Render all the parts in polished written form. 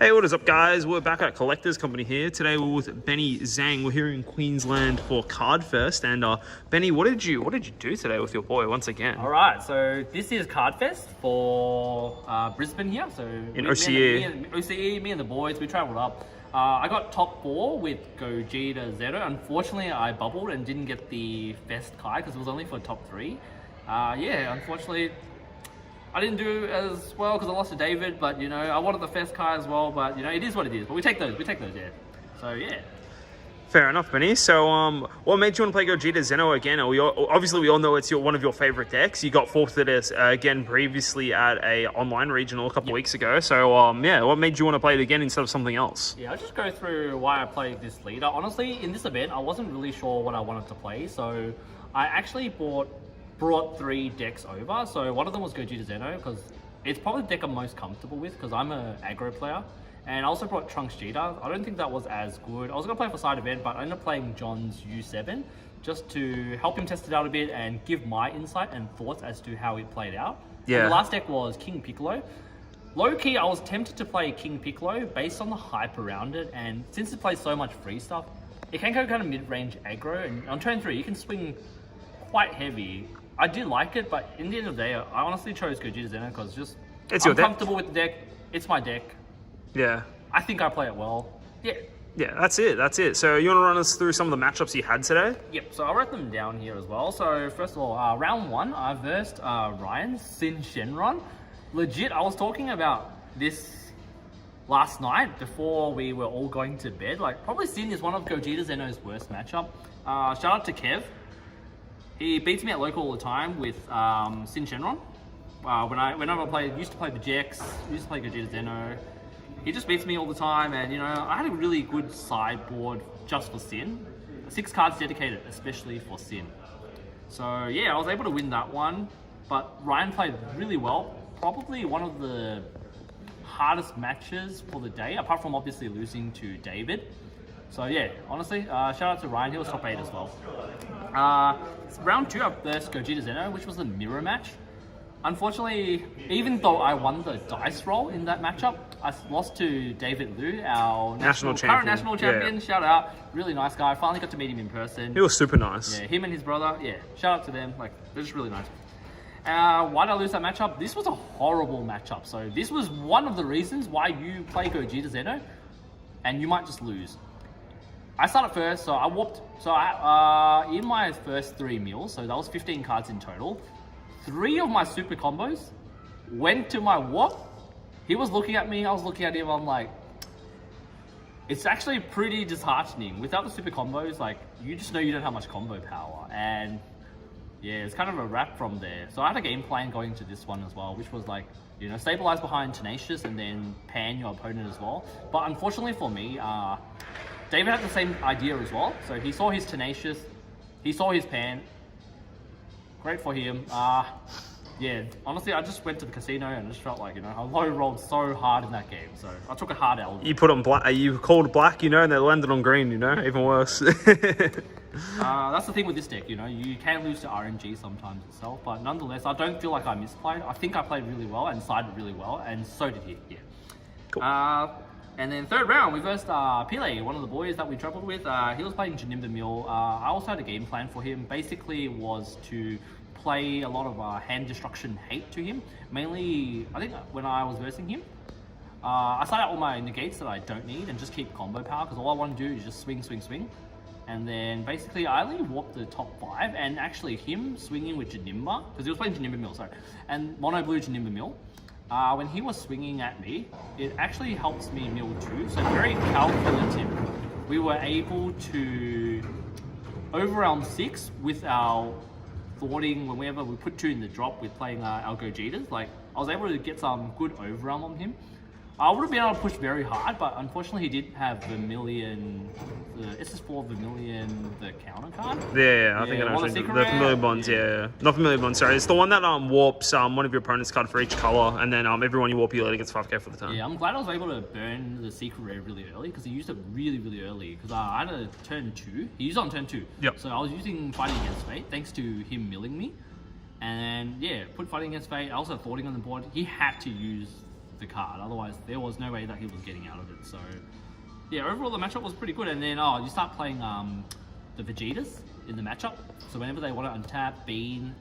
Hey, what is up, guys? We're back at Collectors Company here. Today we're with Benny Zhang. We're here in Queensland for Card Fest. And Benny, what did you do today with your boy once again? All right, so this is Card Fest for Brisbane here. So in OCE. OCE, me and the boys, we travelled up. I got top 4 with Gogeta, Xeno. Unfortunately, I bubbled and didn't get the Fest card because it was only for top 3. Yeah, unfortunately, I didn't do as well because I lost to David, but you know, I wanted the Fest card as well, but you know, it is what it is. But we take those, yeah. So yeah. Fair enough, Benny. So, what made you want to play Gogeta Xeno again? Obviously, we all know it's one of your favorite decks. You got fourth at us again previously at a online regional a couple weeks ago. So, yeah, what made you want to play it again instead of something else? Yeah, I'll just go through why I played this leader. Honestly, in this event, I wasn't really sure what I wanted to play, so I actually brought 3 decks over. So one of them was Gogeta Xeno because it's probably the deck I'm most comfortable with because I'm an aggro player. And I also brought Trunks Gogeta. I don't think that was as good. I was going to play for side event, but I ended up playing John's U7 just to help him test it out a bit and give my insight and thoughts as to how it played out. Yeah. And the last deck was King Piccolo. Low-key, I was tempted to play King Piccolo based on the hype around it, and since it plays so much free stuff, it can go kind of mid-range aggro, and on turn 3, you can swing quite heavy. I did like it, but in the end of the day, I honestly chose Gogeta Xeno because I'm comfortable with the deck. It's my deck. Yeah. I think I play it well. Yeah. Yeah, that's it. So you want to run us through some of the matchups you had today? Yep, so I'll write them down here as well. So first of all, round 1, I versed Ryan Sin Shenron. Legit, I was talking about this last night before we were all going to bed. Like, probably Sin is one of Gogeta Xeno's worst matchup. Shout out to Kev. He beats me at local all the time with Sin Shenron. Whenever I used to play the Jex, used to play Gogeta Xeno. He just beats me all the time, and you know, I had a really good sideboard just for Sin. 6 cards dedicated, especially for Sin. So yeah, I was able to win that one, but Ryan played really well. Probably one of the hardest matches for the day, apart from obviously losing to David. So yeah, honestly, shout out to Ryan, he was top 8 as well. Round 2, I versed Gogeta Xeno, which was a mirror match. Unfortunately, even though I won the dice roll in that matchup, I lost to David Liu, our current national champion. Yeah. Shout out, really nice guy. Finally got to meet him in person. He was super nice. Yeah, him and his brother. Yeah, shout out to them. Like, they're just really nice. Why did I lose that matchup? This was a horrible matchup. So this was one of the reasons why you play Gogeta Xeno, and you might just lose. I started first, so I warped. So in my first 3 meals, so that was 15 cards in total. 3 of my super combos went to my warp. He was looking at me, I was looking at him. I'm like, it's actually pretty disheartening. Without the super combos, like, you just know you don't have much combo power. And yeah, it's kind of a wrap from there. So I had a game plan going to this one as well, which was like, you know, stabilize behind Tenacious and then pan your opponent as well. But unfortunately for me, David had the same idea as well. So he saw his Tenacious, he saw his pan. Great for him. Yeah, honestly, I just went to the casino and just felt like, you know, I low rolled so hard in that game. So I took a hard L. You put on black, you called black, you know, and they landed on green, you know, even worse. That's the thing with this deck, you know, you can lose to RNG sometimes itself, but nonetheless, I don't feel like I misplayed. I think I played really well and sided really well, and so did he. Yeah. Cool. And then 3rd round, we versed Pile, one of the boys that we traveled with. He was playing Janimba Mill. I also had a game plan for him. Basically, was to play a lot of hand destruction hate to him. Mainly, I think when I was versing him, I started out all my negates that I don't need and just keep combo power because all I want to do is just swing. And then basically, I only warped the top 5, and actually him swinging with Janimba, because he was playing Janimba Mill, sorry, and mono blue Janimba Mill. When he was swinging at me, it actually helps me mill too, so very calculative. We were able to overwhelm 6 with our thwarting whenever we put 2 in the drop with playing our Gogetas. Like, I was able to get some good overwhelm on him. I would have been able to push very hard, but unfortunately he did have Vermilion, the SS4 Vermilion, the counter card. Yeah, I think I know. The Vermilion Bonds, yeah. Not Vermilion Bonds, sorry. It's the one that warps one of your opponent's card for each color, and then everyone you warp, you later gets 5k for the turn. Yeah, I'm glad I was able to burn the secret rare really early, because he used it really, really early, because I had a turn 2. He used it on turn 2. Yep. So I was using Fighting Against Fate, thanks to him milling me. And yeah, put Fighting Against Fate, I also had thwarting on the board. He had to use the card. Otherwise, there was no way that he was getting out of it. So, yeah, overall the matchup was pretty good. And then you start playing the Vegetas in the matchup. So whenever they want to untap, Bean,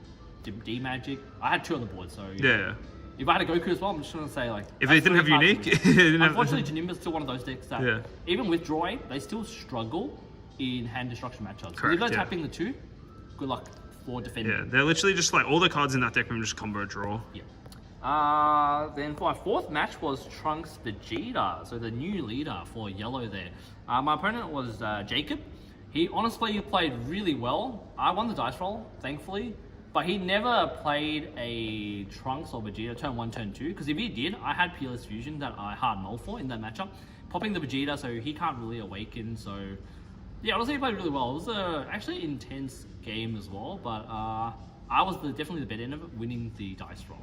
D Magic, I had 2 on the board. So Yeah. if I had a Goku as well, I'm just gonna say like If they didn't have unique, unfortunately, Janimba's still one of those decks that Yeah. even with drawing, they still struggle in hand destruction matchups. Correct, If they're yeah. tapping the 2, good luck for defending. Yeah, they're literally just like all the cards in that deck room just combo draw. Yeah. Then for my 4th match was Trunks Vegeta, so the new leader for yellow there. My opponent was Jacob. He honestly played really well. I won the dice roll, thankfully, but he never played a Trunks or Vegeta turn 1, turn 2, because if he did, I had Peerless Fusion that I hard null for in that matchup. Popping the Vegeta, so he can't really awaken, so yeah, honestly he played really well. It was actually an intense game as well, but I was definitely the better end of it, winning the dice roll.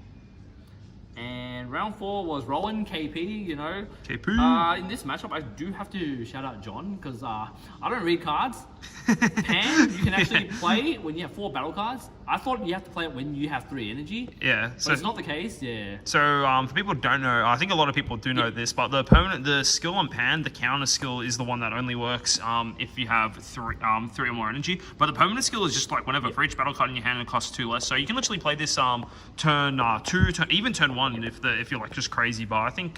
And round 4 was Rowan KP, you know. KP. In this matchup, I do have to shout out John, because I don't read cards. Pan, you can actually play when you have 4 battle cards. I thought you have to play it when you have 3 energy. Yeah. But it's not the case, yeah. So for people who don't know, I think a lot of people do know this, but the skill on Pan, the counter skill is the one that only works if you have 3 or more energy. But the permanent skill is just like whenever for each battle card in your hand it costs 2 less. So you can literally play this turn 2, even turn 1 if you're like just crazy. But I think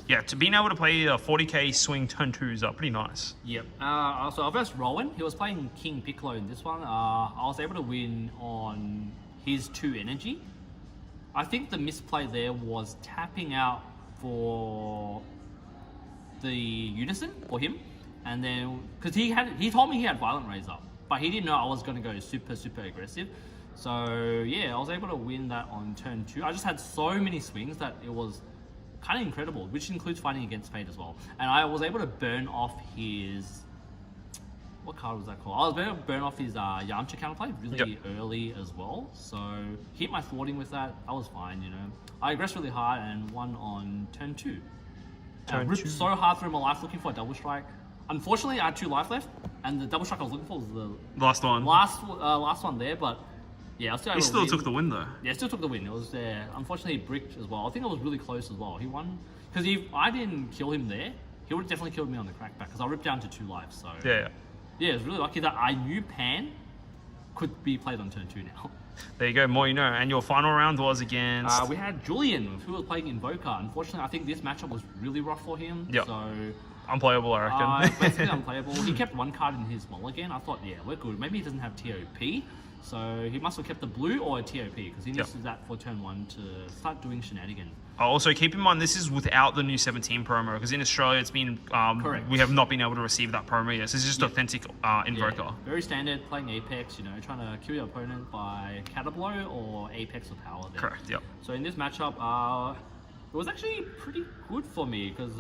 yeah, to being able to play a 40k swing turn 2 is pretty nice. Yep. So I versed Rowan. He was playing King Piccolo in this one. I was able to win on his 2 energy. I think the misplay there was tapping out for the Unison for him, and then because he told me he had Violent Raise up, but he didn't know I was going to go super aggressive. So yeah, I was able to win that on turn 2. I just had so many swings that it was kind of incredible, which includes fighting against Fate as well. And I was able to burn off his... What card was that called? I was able to burn off his Yamcha counterplay really early as well. So hit my thwarting with that. I was fine, you know. I aggressed really hard and won on turn 2. I ripped so hard through my life looking for a double strike. Unfortunately, I had 2 life left, and the double strike I was looking for was the Last one. last one there, but yeah, I was still able He to still win. took the win though. Yeah, still took the win. It was there. Unfortunately, he bricked as well. I think it was really close as well. He won because if I didn't kill him there, he would have definitely killed me on the crackback because I ripped down to 2 lives. So Yeah. yeah, it was really lucky that I knew Pan could be played on turn 2 now. There you go, more you know. And your final round was against... We had Julian, who was playing Invoker. Unfortunately, I think this matchup was really rough for him. Yep. So unplayable, I reckon. basically unplayable. He kept 1 card in his mulligan. I thought, yeah, we're good. Maybe he doesn't have TOP. So he must have kept the blue or a TOP because he needs to do that for turn 1 to start doing shenanigans. Also, keep in mind, this is without the new 17 promo, because in Australia, it's been... Correct. We have not been able to receive that promo yet. So this is just authentic Invoker. Yeah, very standard, playing Apex, you know, trying to kill your opponent by Catablow or Apex or Power there. Correct, yep. So in this matchup, it was actually pretty good for me because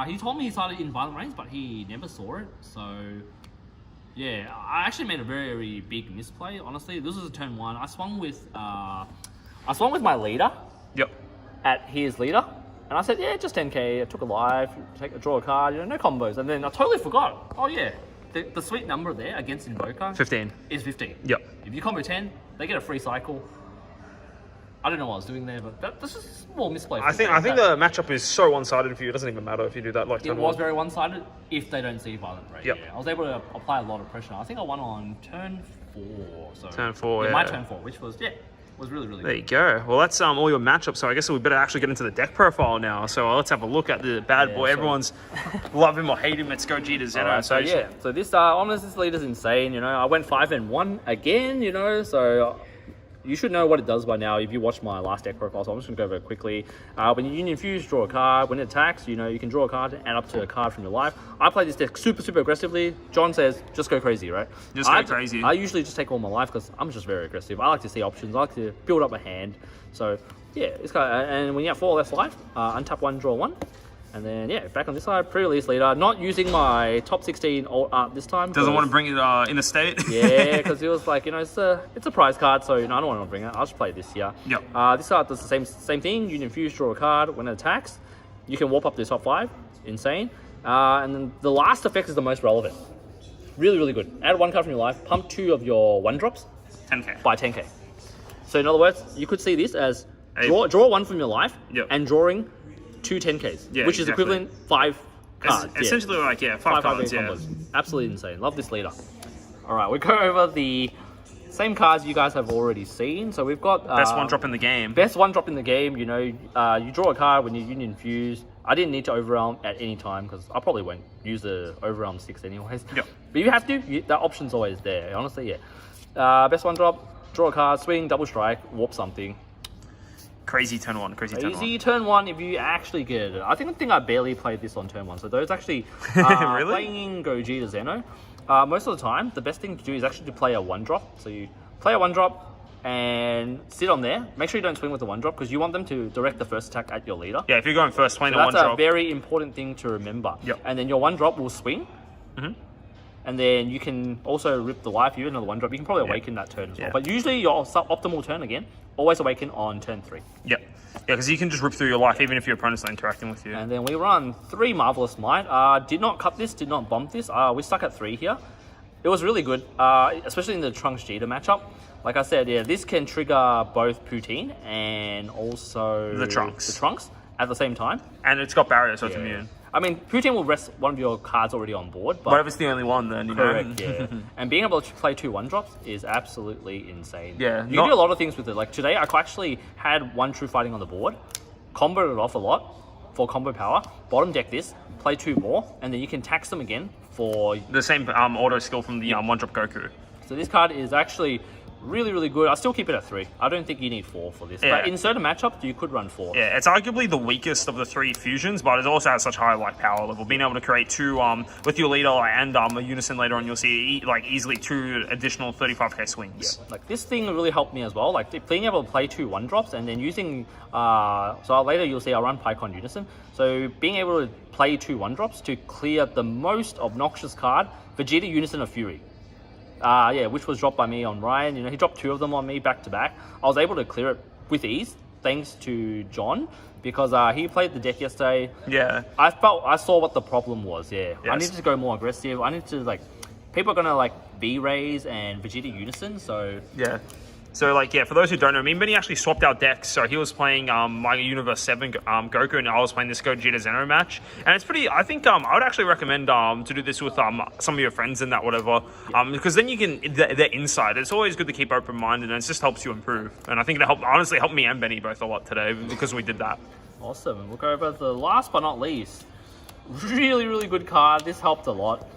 he told me he started in Violent Rains, but he never saw it. So yeah, I actually made a very big misplay. Honestly, this was a turn 1. I swung with my leader. Yep. At his leader, and I said, yeah, just 10k. I took a life, draw a card, you know, no combos. And then I totally forgot. Oh yeah, the sweet number there against Invoker 15 is 15. Yep. If you combo 10, they get a free cycle. I don't know what I was doing there, but that's just a small misplay. I think the matchup is so one-sided for you. It doesn't even matter if you do that. Like it was very one-sided if they don't see Violent Rage. Yep. Yeah, I was able to apply a lot of pressure. I think I won on turn 4. So Turn 4, my yeah. turn 4, which was was really good. There you go. Well, that's all your matchups. So I guess we better actually get into the deck profile now. So let's have a look at the bad boy. so- Everyone's love him or hate him. It's Gogeta Xeno. Alright, so yeah, so this honest, this leader's insane. You know, I went 5-1 again. You know, so you should know what it does by now if you watched my last deck profile. So I'm just gonna go over it quickly. When you Union Fuse, draw a card. When it attacks, you know, you can draw a card and add up to a card from your life. I play this deck super aggressively. John says just go crazy, right? Just go crazy. I usually just take all my life because I'm just very aggressive. I like to see options. I like to build up a hand. So yeah, it's kind of, and when you have 4 less life, untap 1, draw 1. And then, yeah, back on this side, pre-release leader. Not using my top 16 alt art this time. Doesn't want to bring it in a state. Yeah, because it was like, you know, it's a prize card, so, you know, I don't want to bring it. I'll just play this here. Yep. This card does the same thing. You can fuse, draw a card. When it attacks, you can warp up to top 5. Insane. And then the last effect is the most relevant. Really good. Add 1 card from your life. Pump 2 of your 1-drops. 10k. By 10k. So in other words, you could see this as Draw 1 from your life, Yep. and drawing 2 10Ks, Yeah, which is exactly. equivalent 5 cards. Essentially, like, 5 cards, yeah. combos. Absolutely insane. Love this leader. All right, we go over the same cards you guys have already seen. So we've got... Best one drop in the game. Best one drop in the game, you know, you draw a card when you're Union Fuse. I didn't need to overwhelm at any time because I probably won't use the overwhelm 6 anyways. Yep. But you have to, that option's always there, honestly, yeah. Best one drop, draw a card, swing, double strike, warp something. Crazy turn 1, crazy turn 1. Easy turn 1 if you actually get it. I think I barely played this on turn 1, so those actually Really? playing Gogeta Xeno. Most of the time, the best thing to do is actually to play a 1-drop. So you play a 1-drop and sit on there. Make sure you don't swing with the 1-drop because you want them to direct the first attack at your leader. Yeah, if you're going first, playing So a that's 1-drop. a very important thing to remember. Yep. And then your 1-drop will swing. Mm-hmm. And then you can also rip the life. You have another 1-drop. You can probably awaken that turn as well. Yeah. But usually your optimal turn, again, always awaken on turn 3. Yep. Yeah, because you can just rip through your life even if your opponent's not interacting with you. And then we run 3 Marvelous Might. Did not cut this, did not bump this. We stuck at 3 here. It was really good, especially in the Trunks Gogeta matchup. Like I said, yeah, this can trigger both Poutine and also The Trunks at the same time. And it's got barrier, so it's immune. I mean, Poutine will rest one of your cards already on board. But What if it's the only one then, you know? correct, yeah. And being able to play 2 1-drops is absolutely insane. Yeah, You can do a lot of things with it. Like today, I actually had 1 True Fighting on the board, comboed it off a lot for combo power, bottom deck this, play 2 more, and then you can tax them again for... The same auto skill from the 1-drop Goku. So this card is actually really, really good. I still keep it at 3. I don't think you need 4 for this. Yeah. But in certain matchups, you could run 4. Yeah, it's arguably the weakest of the 3 fusions, but it also has such high power level. Being able to create 2 with your leader and a unison later on, you'll see easily 2 additional 35k swings. Yeah. Like this thing really helped me as well. Like being able to play 2 1-drops and then using so later you'll see I'll run Pycon Unison. So being able to play 2 1-drops to clear the most obnoxious card, Vegeta Unison of Fury. Which was dropped by me on Ryan. You know, he dropped 2 of them on me back to back. I was able to clear it with ease thanks to John because he played the deck yesterday. Yeah. I saw what the problem was. Yeah, Yes. I needed to go more aggressive. I need to people are gonna V-Rays and Vegeta Unison. So Yeah. So, for those who don't know, me and Benny actually swapped our decks. So he was playing my Universe 7 Goku, and I was playing this Gogeta Xeno match. And it's pretty, I think, I would actually recommend to do this with some of your friends and that, whatever. Because then you can, the insight. It's always good to keep open-minded, and it just helps you improve. And I think it honestly helped me and Benny both a lot today because we did that. awesome. And we'll go over the last but not least. Really, really good card. This helped a lot.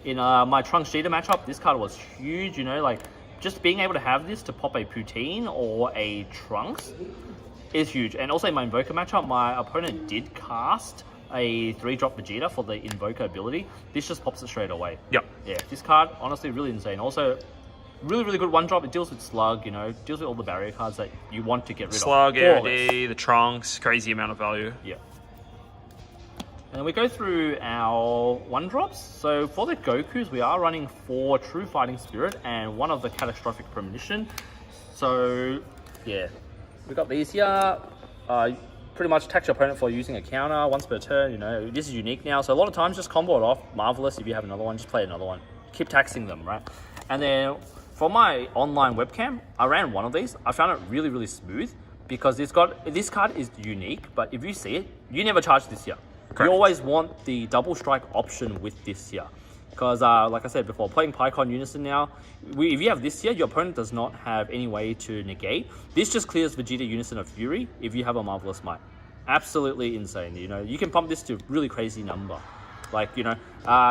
In my Trunks Gogeta matchup, this card was huge, you know, just being able to have this to pop a Poutine or a Trunks is huge. And also in my Invoker matchup, my opponent did cast a 3-drop Vegeta for the Invoker ability. This just pops it straight away. Yep. Yeah, this card, honestly, really insane. Also, really, really good 1-drop. It deals with Slug, you know, deals with all the barrier cards that you want to get rid Slug, of. AOD, the Trunks, crazy amount of value. Yeah. And then we go through our 1-drops. So for the Gokus, we are running 4 True Fighting Spirit and 1 of the Catastrophic Premonition. So, yeah. We got these here. Pretty much tax your opponent for using a counter once per turn. You know, this is unique now. So a lot of times just combo it off. Marvelous. If you have another one, just play another one. Keep taxing them, right? And then for my online webcam, I ran 1 of these. I found it really, really smooth because this card is unique. But if you see it, you never charge this here. Correct. You always want the double strike option with this here. Because, like I said before, playing Pycon Unison now, if you have this here, your opponent does not have any way to negate. This just clears Vegeta Unison of Fury if you have a Marvelous Might. Absolutely insane. You know, you can pump this to a really crazy number. Like, you know,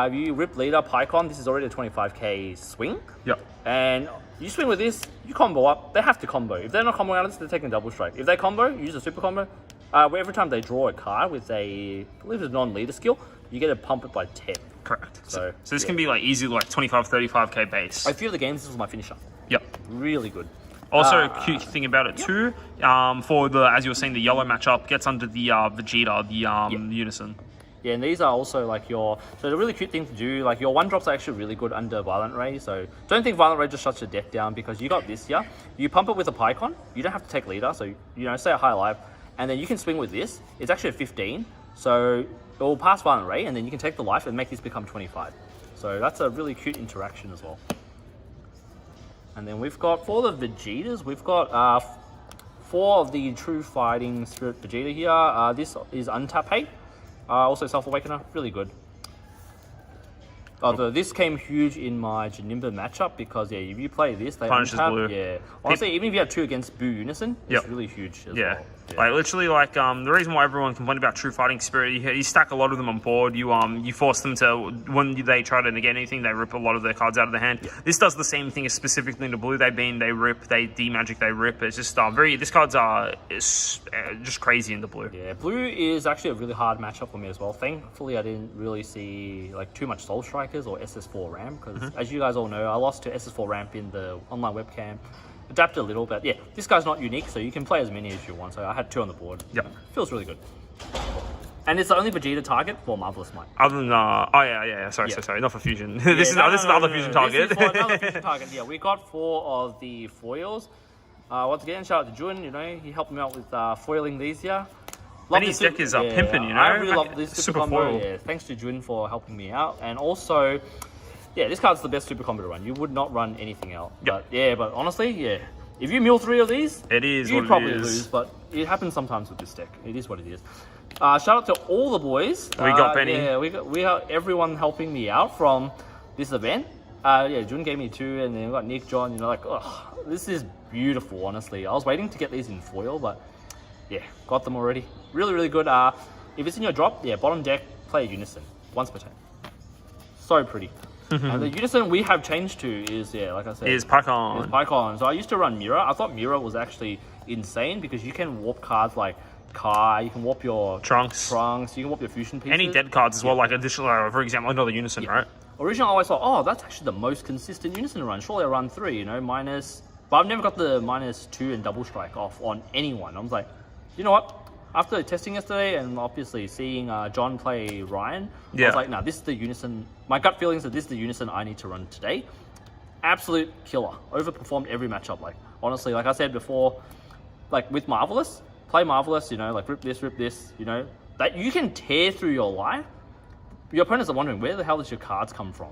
if you rip leader Pycon, this is already a 25k swing. Yep. And you swing with this, you combo up. They have to combo. If they're not comboing out of this, they're taking double strike. If they combo, use a super combo. Where every time they draw a card with I believe it's a non-leader skill, you get to pump it by 10. Correct. So this can be easy 25, 35k base. A few of the games, this was my finisher. Yep. Really good. Also, cute thing about it too, for the, as you were saying, the yellow matchup gets under the Vegeta, the Unison. Yeah, and these are also so the really cute thing to do, your 1-drops are actually really good under Violent Ray, so don't think Violent Ray just shuts your deck down because you got this here. You pump it with a Pycon, you don't have to take leader, so, you know, stay at high life, and then you can swing with this. It's actually a 15, so it will pass Violent Ray, and then you can take the life and make this become 25. So that's a really cute interaction as well. And then we've got, for the Vegetas, we've got 4 of the True Fighting Spirit Vegeta here. This is Untap Hate. Also Self Awakener, really good. Although this came huge in my Janimba matchup because if you play this, they Punishes untap. blue. Yeah, honestly, even if you have 2 against Boo Unison, it's really huge as well. Like literally, like the reason why everyone complained about True Fighting Spirit, you stack a lot of them on board. You force them to, when they try to negate anything, they rip a lot of their cards out of their hand. This does the same thing as specifically into blue. They beam, they rip, they demagic, they rip. It's just this card's just crazy into blue. Yeah, blue is actually a really hard matchup for me as well. Thankfully, I didn't really see like too much Soul Strikers or SS4 Ram because, as you guys all know, I lost to SS4 Ramp in the online webcam. Adapted a little, but yeah, this guy's not unique, so you can play as many as you want. So I had 2 on the board. Yep. Feels really good. And it's the only Vegeta target for Marvelous Might. Other than, sorry, not for Fusion. This is the other Fusion target. This is for another Fusion target, yeah. We got 4 of the foils. Once again, shout out to Jun, he helped me out with foiling these here. And his deck is pimping, I really love this super combo. Yeah, thanks to Jun for helping me out. And also, yeah, this card's the best super combo to run. You would not run anything else. But but honestly, if you mill 3 of these, you'd probably lose. But it happens sometimes with this deck. It is what it is. Shout out to all the boys. We got Benny. Yeah, we got everyone helping me out from this event. Jun gave me 2, and then we got Nick, John. This is beautiful. Honestly, I was waiting to get these in foil, but yeah, got them already. Really, really good. If it's in your drop, bottom deck, play Unison once per turn. So pretty. And the Unison we have changed to is, like I said, is Pycon. So I used to run Mirror. I thought Mirror was actually insane because you can warp cards like Kai, you can warp your Trunks, you can warp your fusion pieces. Any dead cards as well, like additional, for example, another Unison, right? Originally, I always thought, that's actually the most consistent Unison run. Surely I run 3, minus. But I've never got the -2 and double strike off on anyone. I was like, you know what? After testing yesterday and obviously seeing John play Ryan, I was like, nah, this is the Unison. My gut feeling is that this is the Unison I need to run today. Absolute killer. Overperformed every matchup. Like, honestly, like I said before, like with Marvelous, play Marvelous, like rip this, that you can tear through your life. Your opponents are wondering, where the hell does your cards come from?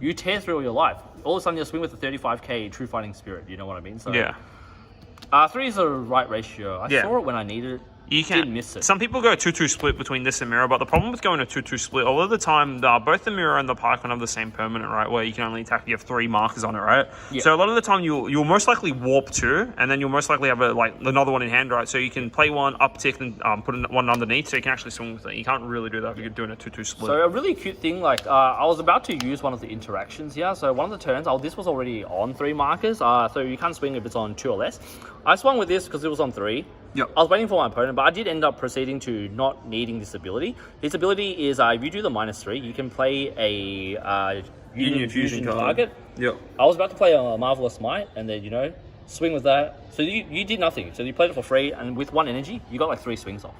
You tear through all your life. All of a sudden, you'll swing with a 35k True Fighting Spirit. You know what I mean? So, 3 is the right ratio. I saw it when I needed it. You can Didn't miss it. Some people go 2-2 split between this and Mirror, but the problem with going to 2-2 split, a lot of the time, both the Mirror and the Pycon have the same permanent, right? Where you can only attack, you have 3 markers on it, right? So a lot of the time, you'll most likely warp 2, and then you'll most likely have another one in hand, right? So you can play one, uptick, and put one underneath, so you can actually swing with it. You can't really do that if you're doing a 2-2 split. So a really cute thing, I was about to use one of the interactions here. So one of the turns, this was already on 3 markers, so you can't swing if it's on 2 or less. I swung with this because it was on 3. I was waiting for my opponent, but I did end up proceeding to not needing this ability. This ability is, if you do the -3, you can play a Union Fusion target. I was about to play a Marvelous Might, and then, swing with that. So you did nothing. So you played it for free, and with 1 energy, you got 3 swings off.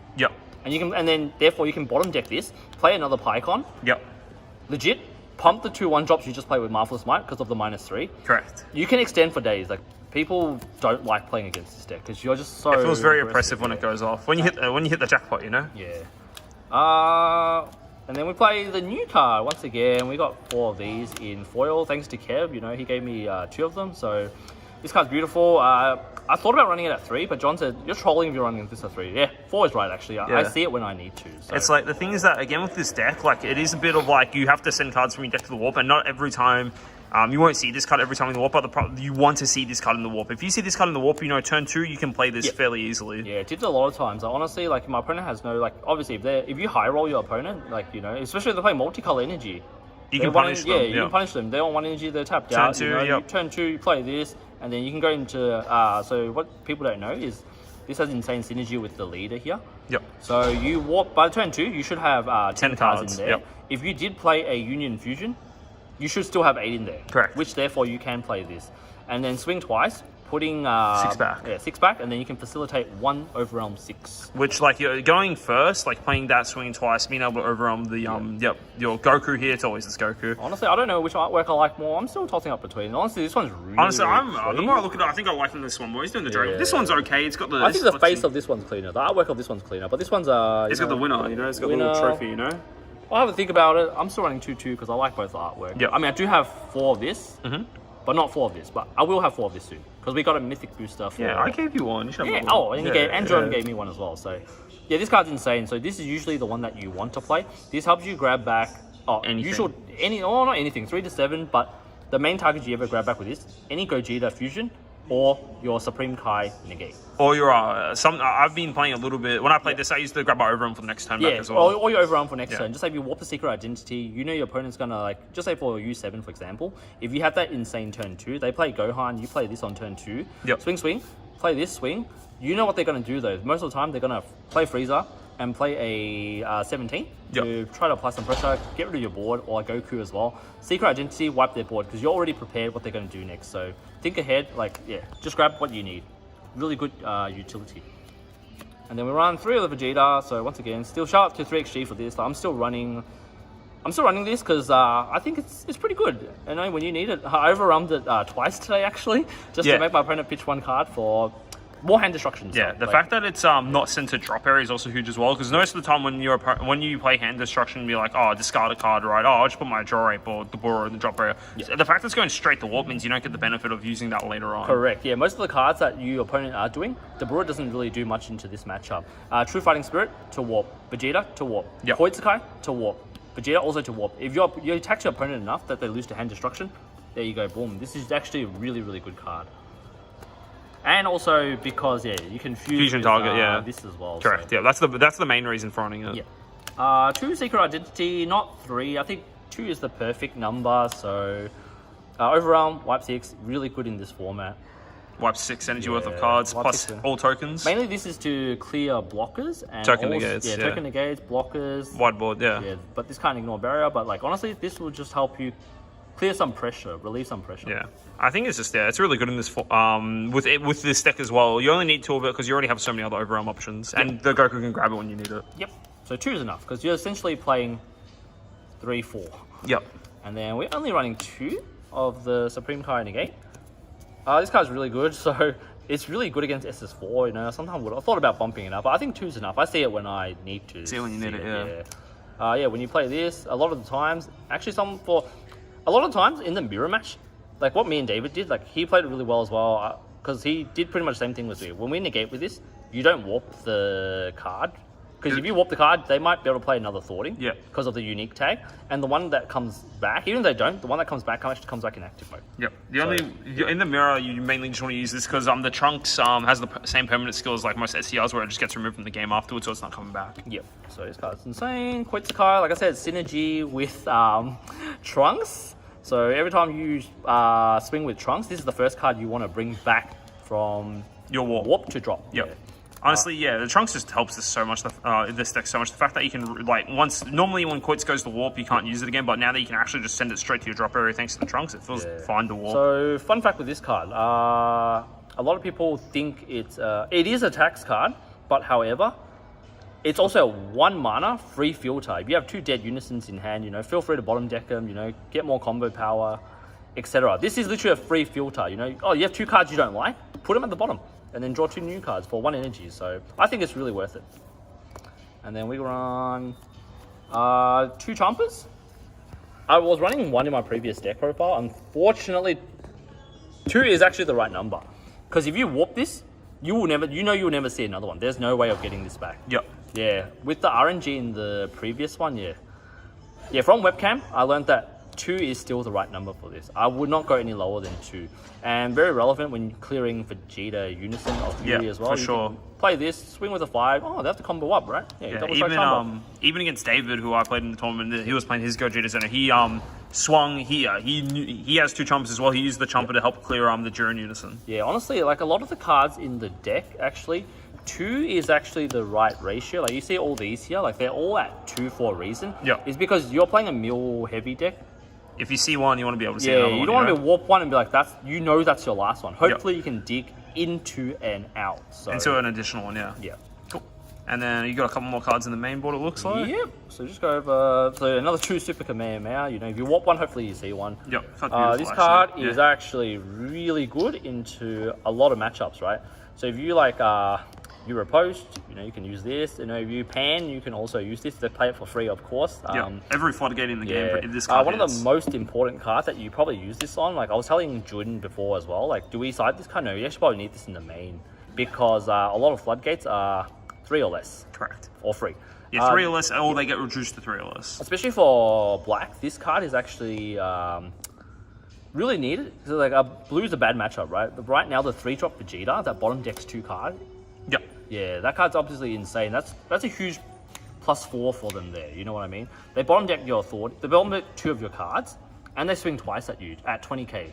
And then therefore you can bottom deck this, play another Pycon. Legit, pump the 2 1-drops you just played with Marvelous Might because of the -3. Correct. You can extend for days. People don't like playing against this deck because you're just so. It feels very oppressive when it goes off. When you hit the jackpot, And then we play the new card once again. We got 4 of these in foil. Thanks to Kev, he gave me 2 of them. So this card's beautiful. I thought about running it at 3, but John said you're trolling if you're running this at 3. Yeah, 4 is right actually. I see it when I need to. So. It's like the thing is that again with this deck, it is a bit of you have to send cards from your deck to the warp, and not every time. You won't see this card every time in the warp, but you want to see this card in the warp. If you see this card in the warp, turn 2, you can play this fairly easily. Yeah, it did a lot of times. Honestly, my opponent has no, obviously, if you high roll your opponent, especially if they play multicolor energy, you can punish them. Yeah, you can punish them. They want 1 energy, they're tapped out. You turn 2, you play this, and then you can go into, so what people don't know is, this has insane synergy with the leader here. So you warp, by turn 2, you should have 10 cards in there. If you did play a Union Fusion, you should still have 8 in there. Correct. Which therefore you can play this. And then swing twice, putting 6 back. Yeah, 6 back, and then you can facilitate 1 overwhelm 6. Which you're going first, playing that swing twice, being able to overwhelm the your Goku here. It's always this Goku. Honestly, I don't know which artwork I like more. I'm still tossing up between. Honestly, this one's really. Honestly, the more I look at it, I think I like this one more. He's doing the dragon. This one's okay. It's got the. I think the face of this one's cleaner. The artwork of this one's cleaner, but this one's it's got the winner. It's got the little trophy. I'll have a think about it. I'm still running 2-2 because I like both the artwork. I mean, I do have 4 of this. but not 4 of this. But I will have 4 of this soon because we got a mythic booster for... Yeah, I gave you one. You should have Yeah, one. and Jordan gave me one as well. So, yeah, this card's insane. So this is usually the one that you want to play. This helps you grab back... Anything. Not anything. 3 to 7, but the main target you ever grab back with this, any Gogeta fusion or your Supreme Kai negate. Or your I've been playing a little bit. When I played this, I used to grab my overrun for the next turn back as well. Or your overrun for next turn. Just say if you warp the secret identity, you know your opponent's gonna like. Just say for U7 for example, if you have that insane turn 2, they play Gohan, you play this on turn 2. Yep. Swing, play this swing. You know what they're gonna do though. Most of the time they're gonna play Frieza and play a 17 to try to apply some pressure, get rid of your board, or Goku as well. Secret identity, wipe their board because you're already prepared what they're going to do next. So think ahead, just grab what you need. Really good utility. And then we run 3 of the Vegeta. So once again, still shout out to 3xG for this. I'm still running this because I think it's pretty good. And when you need it, I overrummed it twice today actually, just to make my opponent pitch 1 card for more hand destruction. Yeah, the fact that it's not sent to drop area is also huge as well. Because most of the time when you play hand destruction, you're like, oh, discard a card, right? Oh, I'll just put my draw rate board, the board, in the drop area. Yeah. So the fact that it's going straight to warp means you don't get the benefit of using that later on. Correct. Yeah, most of the cards that your opponent are doing, the Brewer doesn't really do much into this matchup. True Fighting Spirit to warp, Vegeta to warp, Koitsukai to warp, Vegeta also to warp. If you attack your opponent enough that they lose to hand destruction, there you go, boom. This is actually a really, really good card. And also because you can fusion target, this as well. Correct. So. Yeah, that's the main reason for running it. Yeah. 2 secret identity, not 3. I think 2 is the perfect number. So overwhelm, wipe 6, really good in this format. Wipe 6 energy worth of cards plus all tokens. Mainly this is to clear blockers and token negates. Yeah, token negates, blockers. Whiteboard. Yeah. But this can't ignore barrier. But like honestly, this will just help you clear some pressure, relieve some pressure. Yeah, I think it's just it's really good in this with this deck as well. You only need 2 of it because you already have so many other overwhelm options, and the Goku can grab it when you need it. Yep. So 2 is enough because you're essentially playing 3, 4. Yep. And then we're only running 2 of the Supreme Kai negate. This card's really good, so it's really good against SS4. You know, sometimes I thought about bumping it up, but I think 2 is enough. I see it when I need to. See it when you need it. Yeah. When you play this, a lot of the times, actually a lot of times in the mirror match, like what me and David did, like he played it really well as well, because he did pretty much the same thing with me. When we negate with this, you don't warp the card, because if you warp the card, they might be able to play another thwarting, because of the unique tag, and the one that comes back, even if they don't, the one that comes back actually comes back in active mode. Yep. In the mirror, you mainly just want to use this because the Trunks has the same permanent skills like most SCRs, where it just gets removed from the game afterwards, so it's not coming back. Yep. So this card's insane. Koitsukai, like I said, synergy with Trunks. So every time you swing with Trunks, this is the first card you want to bring back from your warp to drop. Yep. Yeah. Honestly, the Trunks just helps this so much. This deck so much. The fact that you can normally when Koitz goes to warp, you can't use it again, but now that you can actually just send it straight to your drop area thanks to the Trunks, it feels fine to warp. So fun fact with this card, a lot of people think it is a tax card, but however, it's also a 1 mana free filter. If you have 2 dead unisons in hand, feel free to bottom deck them, get more combo power, etc. This is literally a free filter, Oh, you have 2 cards you don't like, put them at the bottom, and then draw 2 new cards for 1 energy. So I think it's really worth it. And then we run 2 Chompers. I was running 1 in my previous deck profile. Unfortunately, 2 is actually the right number. Because if you warp this, you will never see another one. There's no way of getting this back. Yep. Yeah, with the RNG in the previous one, from webcam, I learned that 2 is still the right number for this. I would not go any lower than 2. And very relevant when clearing Vegeta Unison of Fury as well. For sure. Play this, swing with a 5. Oh, they have to combo up, right? Even against David, who I played in the tournament, he was playing his Gogeta Xeno. He swung here. He has 2 Chompers as well. He used the Chomper to help clear the Jiren Unison. Yeah, honestly, like a lot of the cards in the deck, actually, 2 is actually the right ratio. Like you see all these here, like they're all at 2 for a reason. Yeah. It's because you're playing a mill heavy deck. If you see one, you want to be able to see another one. You don't want to warp one and be like, that's your last one. Hopefully you can dig into and out. So. Into an additional one, yeah. Cool. And then you got a couple more cards in the main board, it looks like. Yep. So just go over. So another 2 Super Kamehameha. If you warp one, hopefully you see one. Yep. This card is actually really good into a lot of matchups, right? So if you you riposte, you know, you can use this. You know, if you pan, you can also use this. They play it for free, of course. Every floodgate in the yeah. game, this card one of the most important cards that you probably use this on, like I was telling Jun before as well, like, do we side this card? No, you actually probably need this in the main, because a lot of floodgates are 3 or less. Correct. Or free. Yeah, 3 or less, or they get reduced to 3 or less. Especially for black, this card is actually really needed. So like, blue's a bad matchup, right? Right now, the 3-drop Gogeta, that bottom deck's 2 card. Yep. Yeah, that card's obviously insane. That's a huge +4 for them there. You know what I mean? They bottom deck your Authority. They bottom deck 2 of your cards, and they swing twice at you at 20k.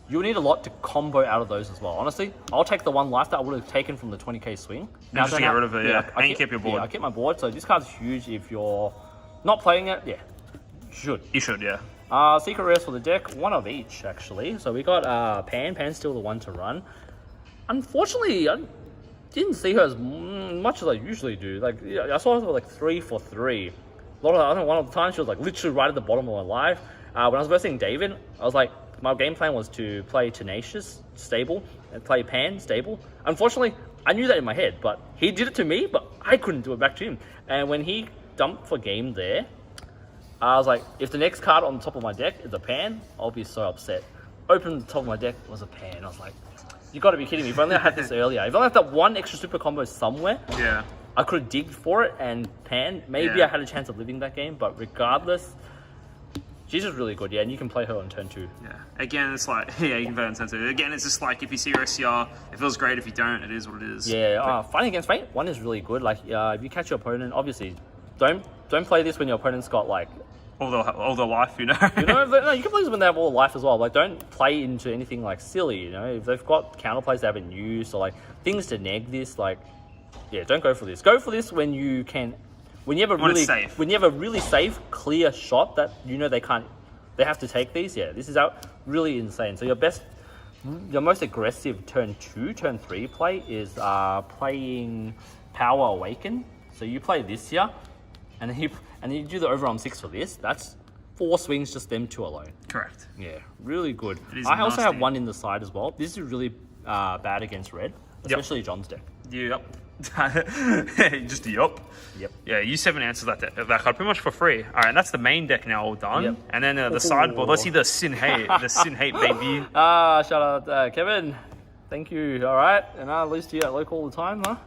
You'll need a lot to combo out of those as well. Honestly, I'll take the 1 life that I would have taken from the 20k swing. Now just to get rid of it, and you keep your board. Yeah, I keep my board. So this card's huge if you're not playing it. Yeah, you should. You should, yeah. Secret rares for the deck, 1 of each actually. So we got Pan. Pan's still the one to run. Unfortunately, I didn't see her as much as I usually do. Like, yeah, I saw her like 3 for 3. One of the times she was like literally right at the bottom of my life. When I was versing David, I was like, my game plan was to play Tenacious, stable, and play Pan, stable. Unfortunately, I knew that in my head, but he did it to me, but I couldn't do it back to him. And when he dumped for game there, I was like, if the next card on the top of my deck is a Pan, I'll be so upset. Opened the top of my deck, was a Pan. I was like, you got to be kidding me. If only I had this earlier. If I had that 1 extra super combo somewhere, yeah, I could have digged for it and Pan. Maybe I had a chance of living that game, but regardless, she's just really good, yeah, and you can play her on turn 2. Yeah. Again, it's like, yeah, you can play on turn 2. Again, it's just like, if you see your SCR, it feels great. If you don't, it is what it is. Yeah, fighting against fate, 1 is really good. Like, if you catch your opponent, obviously, don't play this when your opponent's got, like, all the life, you know. No, you can play this when they have all the life as well. Like, don't play into anything, like, silly, you know. If they've got counterplays they haven't used, or, like, things to neg this, like, yeah, don't go for this. Go for this when you can, when you have a really safe, clear shot that, you know, they have to take these. Yeah, this is really insane. So your most aggressive turn 2, turn 3 play is playing Power Awaken. So you play this here, and then you do the overarm 6 for this. That's 4 swings, just them 2 alone. Correct. Yeah, really good. I also have 1 in the side as well. This is really bad against red, especially John's deck. Yep. Just yup. Yep. Yeah, use 7 answers that card pretty much for free. All right, and that's the main deck now all done. Yep. And then the sideboard. Let's see the Sin Hate, baby. Shout out Kevin. Thank you. All right, and at least you at local all the time, huh?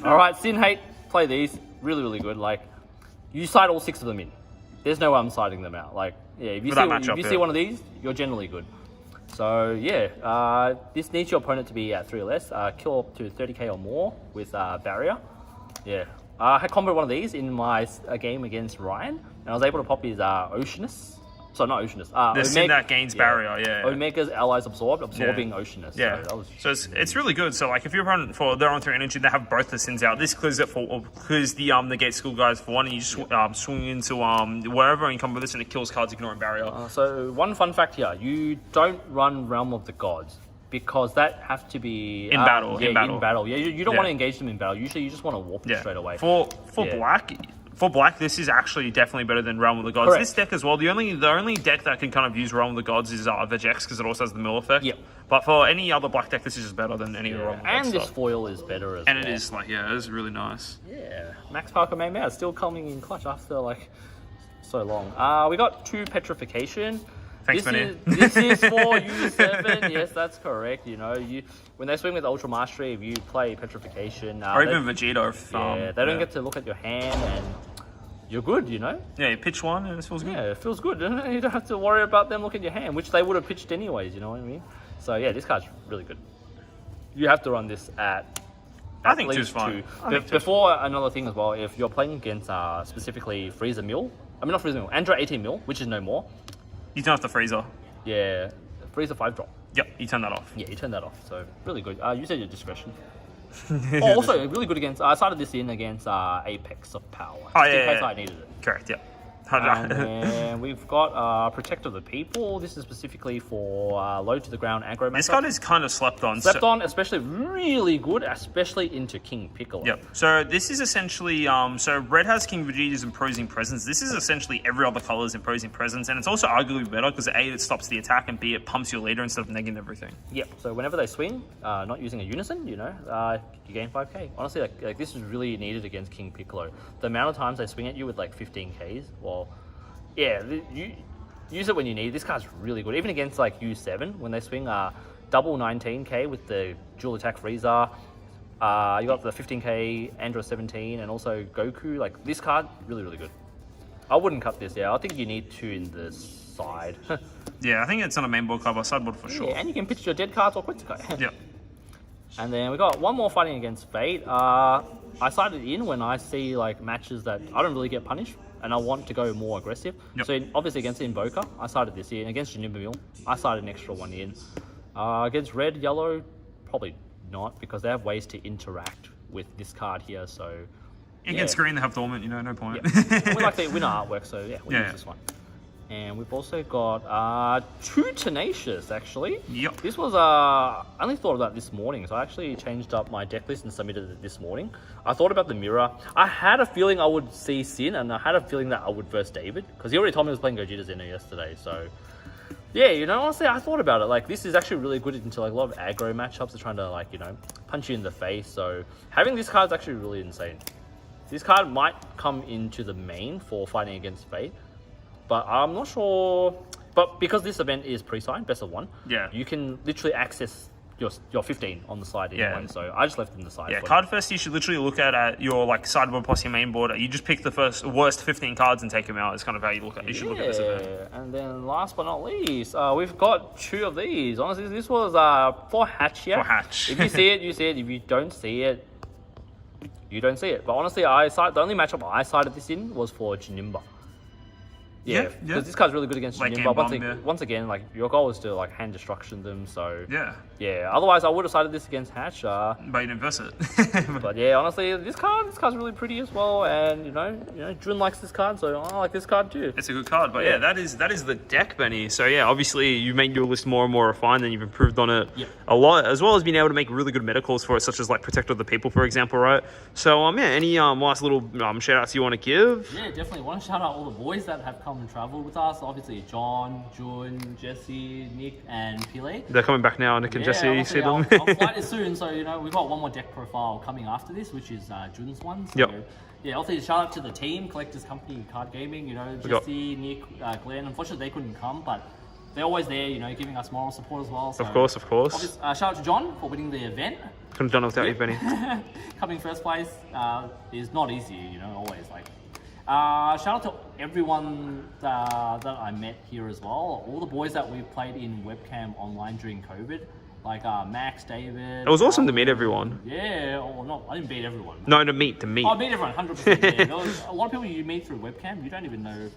All right, Sin Hate. Play these. Really, really good. Like, you side all 6 of them in. There's no way I'm siding them out. Like, yeah, if you see one of these, you're generally good. So yeah, this needs your opponent to be at 3 or less. Kill up to 30k or more with barrier. Yeah, I had combo one of these in my game against Ryan, and I was able to pop his Oceanus. So not Oceanus. The Sin that gains barrier. Yeah. Omega's allies absorbing Oceanus. Yeah. So it's really good. So like if you're running for their own 3 energy, they have both the Sins out. This clears the negate school guys for 1, and you just swing into wherever and come with this, and it kills cards ignoring barrier. So one fun fact here: you don't run Realm of the Gods, because that has to be in battle. In battle. Yeah, you don't want to engage them in battle. Usually, you just want to warp them straight away. For black. For black, this is actually definitely better than Realm of the Gods. Correct. This deck as well, the only deck that can kind of use Realm of the Gods is Vegex, because it also has the mill effect. Yep. But for any other black deck, this is just better than any of the Realm of the Gods. And this foil is better as well. And it is like, yeah, it is really nice. Yeah. Max Parker May Mao still coming in clutch after like so long. We got 2 Petrification. Thanks, Benny. This is for U7. Yes, that's correct. You know, when they swing with Ultra Mastery, if you play Petrification, or even Vegeta, they don't get to look at your hand, and you're good. You know. Yeah, you pitch 1 and it feels good. Yeah, it feels good. You don't have to worry about them looking at your hand, which they would have pitched anyways. You know what I mean? So yeah, this card's really good. You have to run this at I think 2's fine. Before another thing as well, if you're playing against specifically Freezer Mill, not Freezer Mill, Android 18 Mill, which is no more. You turn off the freezer. Yeah, freezer 5-drop. Yep, you turn that off. Yeah, you turn that off. So really good. Use at your discretion. Also really good against. I started this in against Apex of Power. Oh yeah, I needed it. Correct. Yeah, And we've got Protect of the People. This is specifically for low to the ground aggro matchup. This card is kind of slept on. Especially really good, especially into King Piccolo. Yep. So this is essentially, so red has King Vegeta's Imposing Presence. This is essentially every other color's Imposing Presence, and it's also arguably better because A, it stops the attack, and B, it pumps your leader instead of negging everything. Yep. So whenever they swing, not using a unison, you gain 5k. Honestly, like this is really needed against King Piccolo. The amount of times they swing at you with like 15ks, well, yeah, you use it when you need. This card's really good, even against like U7 when they swing double 19k with the dual attack Frieza. You got the 15k Android 17 and also Goku. Like this card, really good. I wouldn't cut this. Yeah, I think you need 2 in the side. Yeah, I think it's on a main board card, but sideboard for sure. Yeah, and you can pitch your dead cards or quick card. Yeah. And then we got one more fighting against Fate. I sided in when I see like matches that I don't really get punished and I want to go more aggressive. Yep. So obviously against the Invoker, I sided this in. Against Janemba Mill, I sided an extra 1 in. Against red, yellow, probably not because they have ways to interact with this card here. So Against green, they have Dormant, no point. Yeah. We like the winner artwork, so yeah, we'll use this one. And we've also got 2 Tenacious, actually. Yep. This was, I only thought about this morning, so I actually changed up my deck list and submitted it this morning. I thought about the mirror. I had a feeling I would see Sin, and I had a feeling that I would verse David, because he already told me he was playing Gogeta Xeno yesterday, so... Yeah, honestly, I thought about it. Like, this is actually really good into, like, a lot of aggro matchups. They're trying to, like, punch you in the face, so... Having this card is actually really insane. This card might come into the main for fighting against Fate. But I'm not sure. But because this event is pre-signed, best of 1, you can literally access your 15 on the side anyway. So I just left it in the side. Yeah, Card Fest, you should literally look at your like sideboard plus your main board. You just pick the worst 15 cards and take them out. It's kind of how you look at. You should look at this event. And then last but not least, we've got 2 of these. Honestly, this was for Hatch. Yeah. For Hatch. If you see it, you see it. If you don't see it, you don't see it. But honestly, the only matchup I sided this in was for Janemba. Yeah, because this card's really good against Janemba. Once again, like your goal is to like hand destruction them. So yeah. Otherwise, I would have sided this against Hatch. But you didn't verse it. But yeah, honestly, this card's really pretty as well. And Jun likes this card, so I like this card too. It's a good card. But yeah, that is the deck, Benny. So yeah, obviously you made your list more and more refined, and you've improved on it a lot, as well as being able to make really good meta calls for it, such as like Protect of the People, for example, right? So any last little shout outs you want to give? Yeah, definitely want to shout out all the boys that have come and traveled with us. Obviously, John, Jun, Jesse, Nick, and Pile. They're coming back now, Nick and Jesse. You see them? Our flight is soon, so we've got one more deck profile coming after this, which is Jun's one. So, yeah, also shout out to the team, Collectors Company, Card Gaming. Jesse, Nick, Glenn. Unfortunately, they couldn't come, but they're always there. Giving us moral support as well. So, of course. Shout out to John for winning the event. Couldn't have done it without you, Benny. Coming first place is not easy. Always like. Shout out to everyone that I met here as well. All the boys that we've played in webcam online during COVID, like Max, David. It was awesome to meet everyone. Yeah, or not. I didn't beat everyone. No, to meet. Oh, meet everyone, 100%. Yeah. There was a lot of people you meet through webcam. You don't even know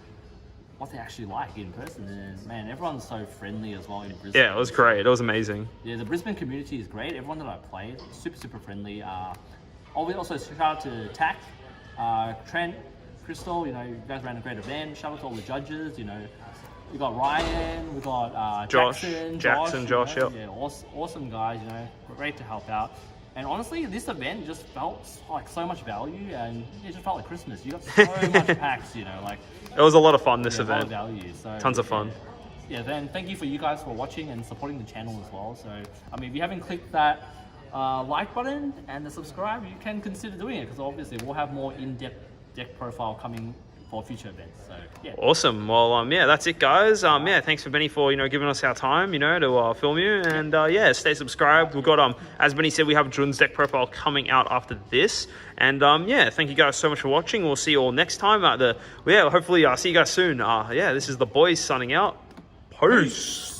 what they actually like in person. And man, everyone's so friendly as well in Brisbane. Yeah, it was great. It was amazing. Yeah, the Brisbane community is great. Everyone that I played, super friendly. Also shout out to Tack, Trent, Crystal, you guys ran a great event. Shout out to all the judges, We got Ryan, we got Jackson, Josh, yep. Yeah, awesome guys, great to help out. And honestly, this event just felt like so much value, and it just felt like Christmas. You got so much packs, like. It was a lot of fun, this event. A lot of value, so, tons of fun. Yeah, then thank you for you guys for watching and supporting the channel as well. So, if you haven't clicked that like button and the subscribe, you can consider doing it, because obviously we'll have more in-depth deck profile coming for future events. So yeah. Awesome. Well, that's it, guys. Thanks for Benny for giving us our time, to film you, and stay subscribed. We've got as Benny said, we have Jun's deck profile coming out after this, and thank you guys so much for watching. We'll see you all next time. Hopefully, see you guys soon. This is the boys signing out. Peace.